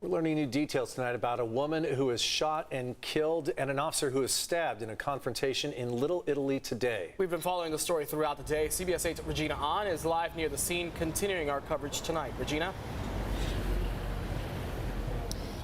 We're learning new details tonight about a woman who was shot and killed and an officer who was stabbed in a confrontation in Little Italy today. We've been following the story throughout the day. CBS 8's Regina Ahn is live near the scene, continuing our coverage tonight. Regina?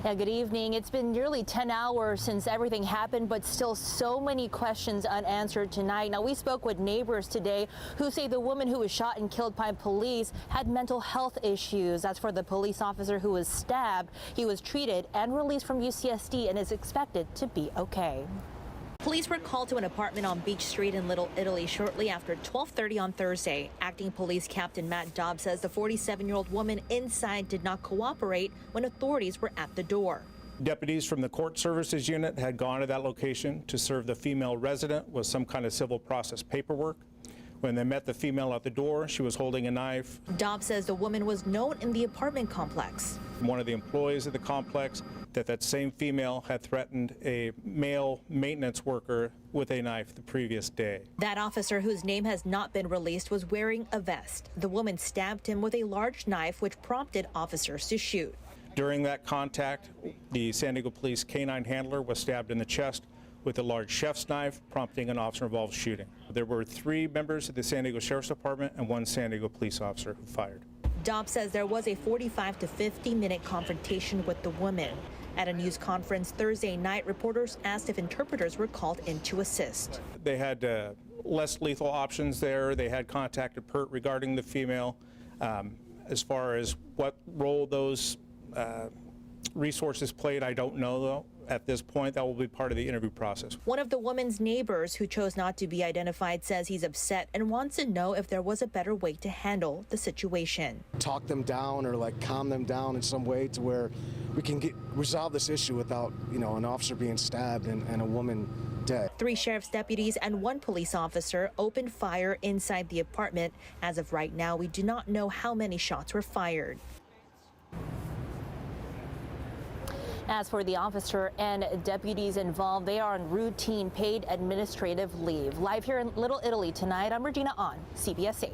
Yeah, good evening. It's been nearly 10 hours since everything happened, but still so many questions unanswered tonight. Now, we spoke with neighbors today who say the woman who was shot and killed by police had mental health issues. As for the police officer who was stabbed, he was treated and released from UCSD and is expected to be okay. Police were called to an apartment on Beech Street in Little Italy shortly after 12:30 on Thursday. Acting Police Captain Matt Dobbs says the 47-year-old woman inside did not cooperate when authorities were at the door. Deputies from the court services unit had gone to that location to serve the female resident with some kind of civil process paperwork. When they met the female at the door, she was holding a knife. Dobbs says the woman was known in the apartment complex. One of the employees of the complex that same female had threatened a male maintenance worker with a knife the previous day. That officer, whose name has not been released, was wearing a vest. The woman stabbed him with a large knife, which prompted officers to shoot. During that contact, the San Diego Police K-9 handler was stabbed in the chest with a large chef's knife, prompting an officer-involved shooting. There were 3 members of the San Diego Sheriff's Department and 1 San Diego police officer who fired. Dobbs says there was a 45 to 50-minute confrontation with the woman. At a news conference Thursday night, reporters asked if interpreters were called in to assist. They had less lethal options there. They had contacted PERT regarding the female. As far as what role those resources played, I don't know, though. At this point, that will be part of the interview process. One of the woman's neighbors, who chose not to be identified, says he's upset and wants to know if there was a better way to handle the situation. Talk them down or like calm them down in some way to where we can resolve this issue without, an officer being stabbed and a woman dead. 3 sheriff's deputies and 1 police officer opened fire inside the apartment. As of right now, we do not know how many shots were fired. As for the officer and deputies involved, they are on routine paid administrative leave. Live here in Little Italy tonight, I'm Regina Ahn, CBS 8.